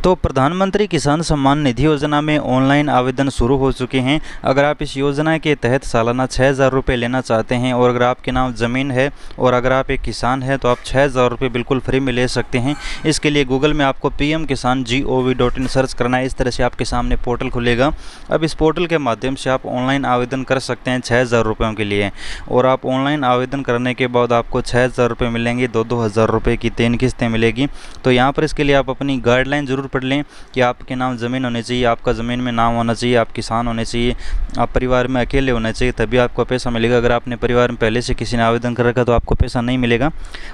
तो प्रधानमंत्री किसान सम्मान निधि योजना में ऑनलाइन आवेदन शुरू हो चुके हैं। अगर आप इस योजना के तहत सालाना 6,000 रुपये लेना चाहते हैं और अगर आपके नाम ज़मीन है और अगर आप एक किसान हैं तो आप 6,000 रुपये बिल्कुल फ्री में ले सकते हैं। इसके लिए गूगल में आपको pmkisan.gov.in सर्च करना है। इस तरह से आपके सामने पोर्टल खुलेगा। अब इस पोर्टल के माध्यम से आप ऑनलाइन आवेदन कर सकते हैं 6,000 रुपयों के लिए, और आप ऑनलाइन आवेदन करने के बाद आपको 6,000 रुपये मिलेंगे। 2-2 हज़ार रुपये की 3 किस्तें मिलेगी। तो यहाँ पर इसके लिए आप अपनी गाइडलाइन ज़रूर पढ़ लें कि आपके नाम ज़मीन होनी चाहिए, आपका ज़मीन में नाम होना चाहिए, आप किसान होने चाहिए, आप परिवार में अकेले होने चाहिए, तभी आपको पैसा मिलेगा। अगर आपने परिवार में पहले से किसी ने आवेदन कर रखा तो आपको पैसा नहीं मिलेगा।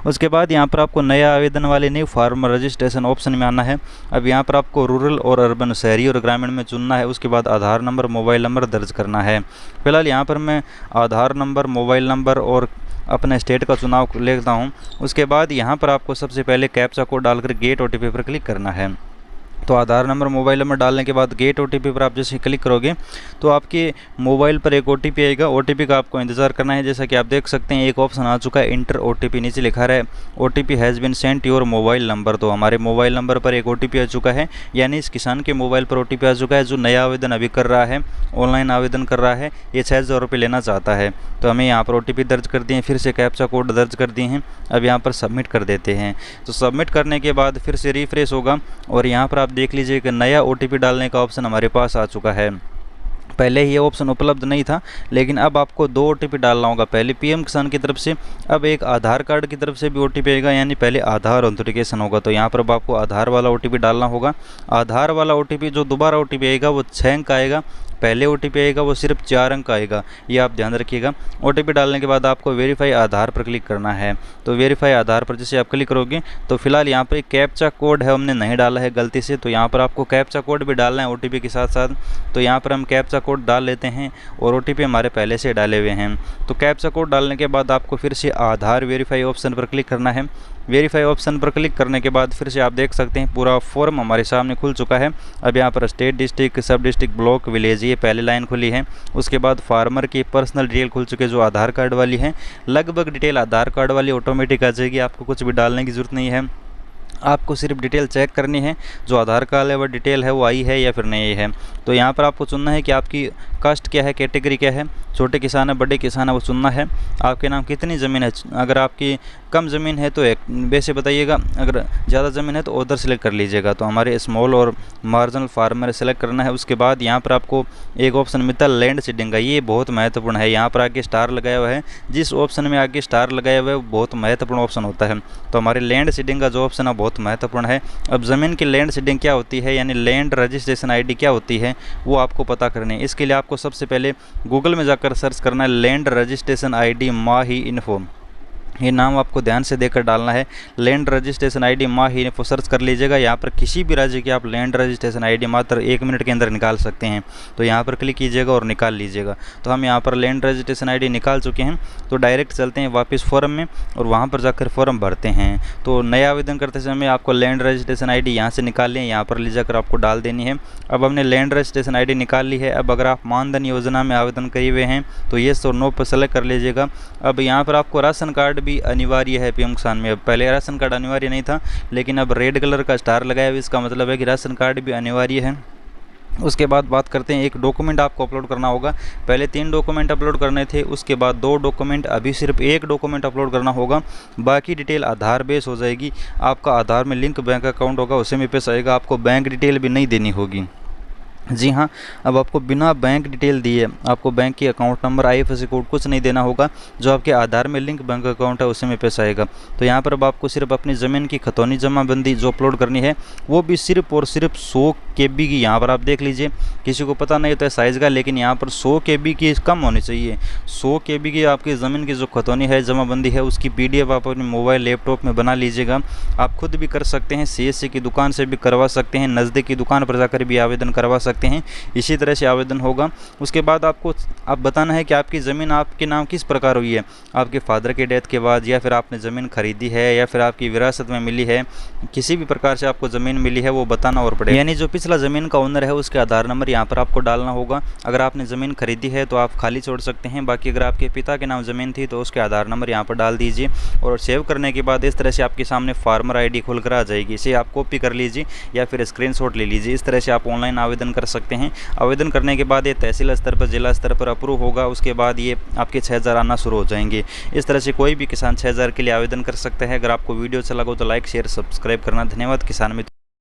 उसके बाद यहाँ पर आपको नया आवेदन वाले न्यू फार्मर रजिस्ट्रेशन ऑप्शन में आना है। अब यहाँ पर आपको रूरल और अर्बन, शहरी और ग्रामीण में चुनना है। उसके बाद आधार नंबर, मोबाइल नंबर दर्ज करना है। फिलहाल यहाँ पर मैं आधार नंबर, मोबाइल नंबर और अपने स्टेट का चुनाव लेता हूँ। उसके बाद यहाँ पर आपको सबसे पहले कैप्चा कोड डालकर गेट ओटीपी पर क्लिक करना है। तो आधार नंबर, मोबाइल नंबर डालने के बाद गेट ओटीपी पर आप जैसे क्लिक करोगे तो आपके मोबाइल पर एक ओटीपी आएगा। ओटीपी का आपको इंतज़ार करना है। जैसा कि आप देख सकते हैं एक ऑप्शन आ चुका है, इंटर ओटीपी, नीचे लिखा है OTP has been sent your mobile number. तो हमारे मोबाइल नंबर पर एक ओटीपी आ चुका है, यानी इस किसान के मोबाइल पर ओटीपी आ चुका है जो नया आवेदन अभी कर रहा है, ऑनलाइन आवेदन कर रहा है, ये 6,000 रुपये लेना चाहता है। तो हमें यहाँ पर ओटीपी दर्ज कर दिए, फिर से कैप्चा कोड दर्ज कर दिए हैं। अब यहाँ पर सबमिट कर देते हैं। तो सबमिट करने के बाद फिर से रिफ्रेश होगा और यहाँ पर आप देख लीजिए कि नया ओटीपी डालने का ऑप्शन हमारे पास आ चुका है। पहले ये ऑप्शन उपलब्ध नहीं था, लेकिन अब आपको 2 ओटीपी डालना होगा। पहले पीएम किसान की तरफ से, अब एक आधार कार्ड की तरफ से भी ओटीपी आएगा, यानी पहले आधार ऑथेंटिकेशन होगा। तो यहाँ पर अब आपको आधार वाला ओटीपी डालना होगा। आधार वाला ओटीपी जो दोबारा ओटीपी आएगा वो 6 अंक का आएगा, पहले ओटीपी आएगा वो सिर्फ 4 अंक का आएगा, ये आप ध्यान रखिएगा। ओटीपी डालने के बाद आपको वेरीफाई आधार पर क्लिक करना है। तो वेरीफाई आधार पर जैसे आप क्लिक करोगे तो फिलहाल यहाँ पर एक कैप्चा कोड है, हमने नहीं डाला है गलती से, तो यहाँ पर आपको कैप्चा कोड भी डालना है ओटीपी के साथ साथ। तो यहाँ पर हम कैप्चा कोड डाल लेते हैं और ओटीपी हमारे पहले से डाले हुए हैं। तो कैप्चा कोड डालने के बाद आपको फिर से आधार वेरीफाई ऑप्शन पर क्लिक करना है। वेरीफाई ऑप्शन पर क्लिक करने के बाद फिर से आप देख सकते हैं पूरा फॉर्म हमारे सामने खुल चुका है। अब यहाँ पर स्टेट, डिस्ट्रिक्ट, सब डिस्ट्रिक्ट, ब्लॉक, विलेज, ये पहली लाइन खुली है। उसके बाद फार्मर की पर्सनल डिटेल खुल चुकी है जो आधार कार्ड वाली है। लगभग डिटेल आधार कार्ड वाली ऑटोमेटिक आ जाएगी, आपको कुछ भी डालने की ज़रूरत नहीं है। आपको सिर्फ डिटेल चेक करनी है, जो आधार कार्ड है वह डिटेल है वो आई है या फिर नहीं है। तो यहाँ पर आपको चुनना है कि आपकी कास्ट क्या है, कैटेगरी क्या है, छोटे किसान है, बड़े किसान है, वो चुनना है। आपके नाम कितनी ज़मीन है, अगर आपकी कम ज़मीन है तो एक वैसे बताइएगा, अगर ज़्यादा ज़मीन है तो उधर सेलेक्ट कर लीजिएगा। तो हमारे स्मॉल और मार्जिनल फार्मर सेलेक्ट करना है। उसके बाद यहाँ पर आपको एक ऑप्शन मिलता है लैंड सीडिंग का, ये बहुत महत्वपूर्ण है। यहाँ पर आगे स्टार लगाया हुआ है, जिस ऑप्शन में आगे स्टार लगाया हुआ है वो बहुत महत्वपूर्ण ऑप्शन होता है। तो हमारे लैंड सीडिंग का जो ऑप्शन है बहुत महत्वपूर्ण है। अब ज़मीन की लैंड सीडिंग क्या होती है, यानी लैंड रजिस्ट्रेशन आईडी क्या होती है, वो आपको पता करनी है। इसके लिए आपको सबसे पहले गूगल में जाकर सर्च करना है लैंड रजिस्ट्रेशन आईडी माही इन्फो, ये नाम आपको ध्यान से देकर डालना है। लैंड रजिस्ट्रेशन आईडी माही इन्फो सर्च कर लीजिएगा। यहाँ पर किसी भी राज्य की आप लैंड रजिस्ट्रेशन आईडी मात्र 1 मिनट के अंदर निकाल सकते हैं। तो यहाँ पर क्लिक कीजिएगा और निकाल लीजिएगा। तो हम यहाँ पर लैंड रजिस्ट्रेशन आईडी निकाल चुके हैं। तो डायरेक्ट चलते हैं वापस फॉर्म में और वहाँ पर जाकर फॉर्म भरते हैं। तो नया आवेदन करते समय आपको लैंड रजिस्ट्रेशन आईडी यहाँ से निकाल लें, यहाँ पर ले जाकर आपको डाल देनी है। अब हमने लैंड रजिस्ट्रेशन आईडी निकाल ली है। अब अगर आप मानधन योजना में आवेदन किए हुए हैं तो येस और नो पर सेलेक्ट कर लीजिएगा। अब यहाँ पर आपको राशन कार्ड भी अनिवार्य है पीएम किसान में। अब पहले राशन कार्ड अनिवार्य नहीं था, लेकिन अब रेड कलर का स्टार लगाया हुआ, इसका मतलब है कि राशन कार्ड भी अनिवार्य है। उसके बाद बात करते हैं, एक डॉक्यूमेंट आपको अपलोड करना होगा। पहले 3 डॉक्यूमेंट अपलोड करने थे, उसके बाद 2 डॉक्यूमेंट, अभी सिर्फ 1 डॉक्यूमेंट अपलोड करना होगा। बाकी डिटेल आधार बेस हो जाएगी। आपका आधार में लिंक बैंक अकाउंट होगा, उसी में पैसा आएगा। आपको बैंक डिटेल भी नहीं देनी होगी। जी हाँ, अब आपको बिना बैंक डिटेल दिए आपको बैंक की अकाउंट नंबर, आईएफएससी कोड कुछ नहीं देना होगा। जो आपके आधार में लिंक बैंक अकाउंट है उसी में पैसा आएगा। तो यहाँ पर अब आपको सिर्फ अपनी ज़मीन की खतौनी जमाबंदी जो अपलोड करनी है वो भी सिर्फ और सिर्फ 100 KB की। यहाँ पर आप देख लीजिए, किसी को पता नहीं होता है साइज़ का, लेकिन यहाँ पर 100 KB की कम होनी चाहिए। 100 KB की आपकी ज़मीन की जो खतौनी है, जमाबंदी है, उसकी PDF आप अपने मोबाइल लैपटॉप में बना लीजिएगा। आप खुद भी कर सकते हैं, CSC की दुकान से भी करवा सकते हैं, नज़दीक की दुकान पर जाकर भी आवेदन करवा सकते हैं। सकते हैं। इसी तरह से आवेदन होगा। उसके बाद आपको बताना है कि आपकी ज़मीन आपके नाम किस प्रकार हुई है, आपके फादर की डेथ के बाद, या फिर आपने ज़मीन खरीदी है, या फिर आपकी विरासत में मिली है। किसी भी प्रकार से आपको ज़मीन मिली है वो बताना और पड़ेगा। यानी जो पिछला ज़मीन का ओनर है उसके आधार नंबर यहाँ पर आपको डालना होगा। अगर आपने ज़मीन खरीदी है तो आप खाली छोड़ सकते हैं, बाकी अगर आपके पिता के नाम ज़मीन थी तो उसके आधार नंबर यहाँ पर डाल दीजिए। और सेव करने के बाद इस तरह से आपके सामने फार्मर आईडी खुलकर आ जाएगी। इसे आप कॉपी कर लीजिए या फिर स्क्रीनशॉट ले लीजिए। इस तरह से आप ऑनलाइन आवेदन कर सकते हैं। आवेदन करने के बाद ये तहसील स्तर पर, जिला स्तर पर अप्रूव होगा। उसके बाद ये आपके 6000 आना शुरू हो जाएंगे। इस तरह से कोई भी किसान 6000 के लिए आवेदन कर सकता है। अगर आपको वीडियो अच्छा लगा तो लाइक, शेयर, सब्सक्राइब करना। धन्यवाद किसान मित्र।